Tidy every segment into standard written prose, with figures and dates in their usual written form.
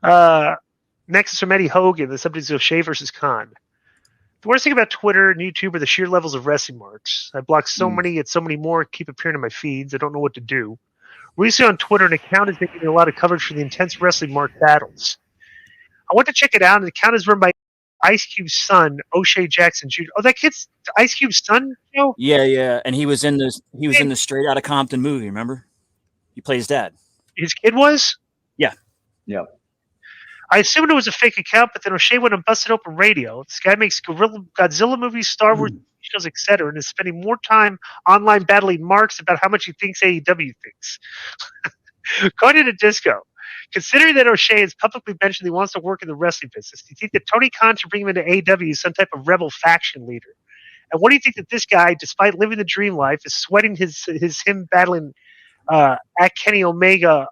Next is from Eddie Hogan. The subject is O'Shea versus Khan. The worst thing about Twitter and YouTube are the sheer levels of wrestling marks. I block so many and so many more keep appearing in my feeds. I don't know what to do. Recently on Twitter, an account is making a lot of coverage for the intense wrestling mark battles. I went to check it out, and the account is run by Ice Cube's son, O'Shea Jackson Jr. Oh, that kid's Ice Cube's son, Yeah, and he was in the Straight Outta Compton movie. Remember, he plays dad. His kid was. Yeah. I assumed it was a fake account, but then O'Shea went and busted open radio. This guy makes Godzilla movies, Star Wars shows, etc., and is spending more time online battling marks about how much he thinks AEW thinks. Going into disco. Considering that O'Shea has publicly mentioned he wants to work in the wrestling business, do you think that Tony Khan should bring him into AEW as some type of rebel faction leader? And what do you think that this guy, despite living the dream life, is sweating him battling at Kenny Omega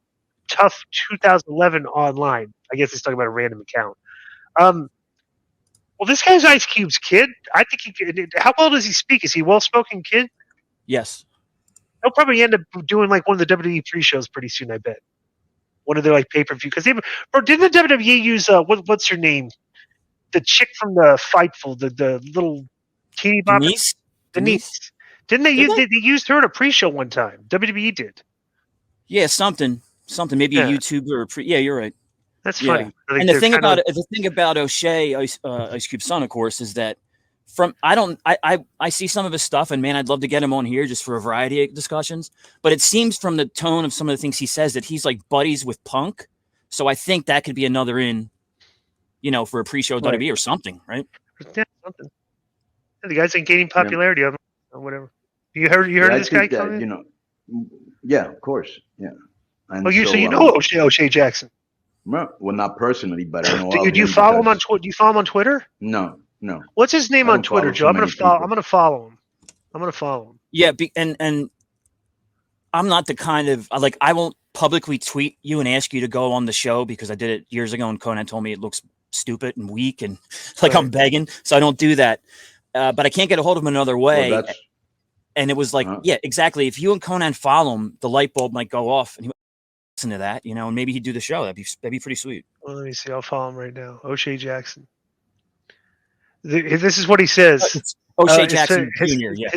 Tough 2011 online? I guess he's talking about a random account. Well, this guy's Ice Cube's kid. I think he. How well does he speak? Is he a well-spoken kid? Yes. He'll probably end up doing like one of the WWE 3 shows pretty soon, I bet. One of their like pay-per-view. Because didn't the WWE use what's her name? The chick from the Fightful, the little teeny bopper. Denise. Didn't they use? They used her in a pre-show one time. WWE did. Yeah, something. Maybe a YouTuber or yeah, you're right. That's funny. And the thing about O'Shea, Ice Cube's son, of course, is that I see some of his stuff, and man, I'd love to get him on here just for a variety of discussions. But it seems from the tone of some of the things he says that he's like buddies with Punk. So I think that could be another in, for a pre-show WWE or something, right? Yeah, something. Yeah, the guy's been gaining popularity or whatever. You heard of this guy? Yeah, of course. Yeah. And so you know O'Shea Jackson? Well, not personally, but I know. Do you follow him on Twitter? Do you follow him on Twitter? No. What's his name on Twitter, Joe? I'm gonna follow him. Yeah, and I'm not the kind of I won't publicly tweet you and ask you to go on the show because I did it years ago and Konnan told me it looks stupid and weak and I'm begging, so I don't do that. But I can't get a hold of him another way. Well, and it was yeah, exactly. If you and Konnan follow him, the light bulb might go off, and he might listen to that, and maybe he'd do the show. That'd be pretty sweet. Well, let me see. I'll follow him right now. O'Shea Jackson. This is what he says. O'Shea Jackson Jr. Yeah.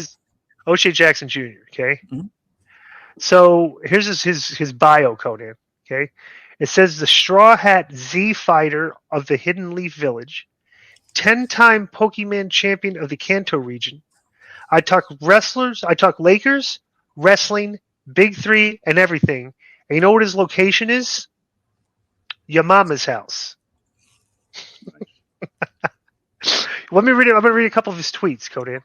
O'Shea Jackson Jr. Okay. Mm-hmm. So here's his bio, Konnan. Okay. It says the Straw Hat Z fighter of the Hidden Leaf Village, 10-time Pokemon champion of the Kanto region. I talk wrestlers. I talk Lakers, wrestling, Big Three, and everything. And you know what his location is? Your mama's house. Let me read it. I'm going to read a couple of his tweets, Konnan.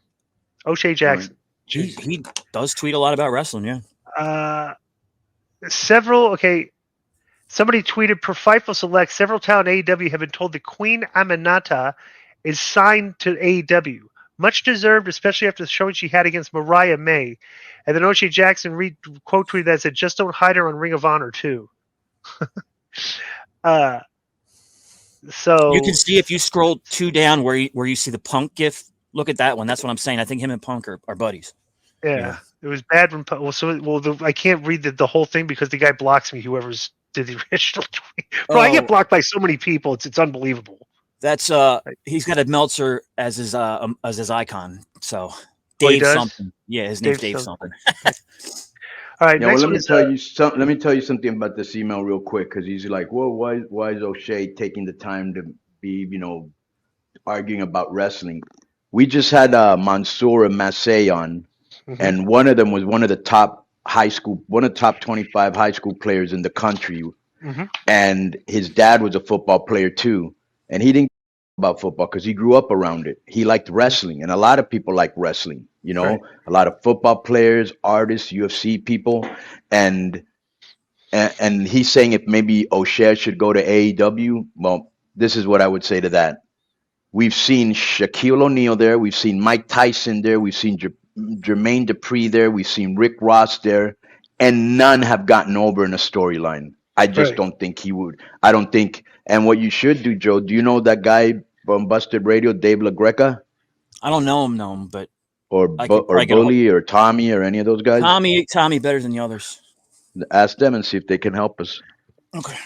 O'Shea Jackson. He does tweet a lot about wrestling, yeah. Somebody tweeted, per Fightful Select, several talent AEW have been told that Queen Aminata is signed to AEW. Much deserved, especially after the showing she had against Mariah May. And then O'Shea Jackson quote tweeted that said, just don't hide her on Ring of Honor, too. So you can see if you scroll 2 down where you see the Punk gif. Look at that one. That's what I'm saying. I think him and Punk are buddies. Yeah. It was bad when I can't read the whole thing because the guy blocks me. Whoever's did the original tweet. Bro, I get blocked by so many people. It's unbelievable. That's he's got a Meltzer as his icon. So Dave something. Yeah, his name's Dave something. All right. Yeah, well, let me tell you something about this email real quick because he's like, well, why is O'Shea taking the time to be, arguing about wrestling? We just had Mansour and Massey on, and one of them was one of the top 25 high school players in the country, and his dad was a football player too, and he didn't about football because he grew up around it. He liked wrestling, and a lot of people like wrestling. A lot of football players, artists, UFC people, and he's saying if maybe O'Shea should go to AEW. Well, this is what I would say to that. We've seen Shaquille O'Neal there. We've seen Mike Tyson there. We've seen Jermaine Dupri there. We've seen Rick Ross there, and none have gotten over in a storyline. I just don't think he would. I don't think. And what you should do, Joe, do you know that guy from Busted Radio, Dave LaGreca? I don't know him, but. Or Bully or Tommy or any of those guys? Tommy better than the others. Ask them and see if they can help us. Okay.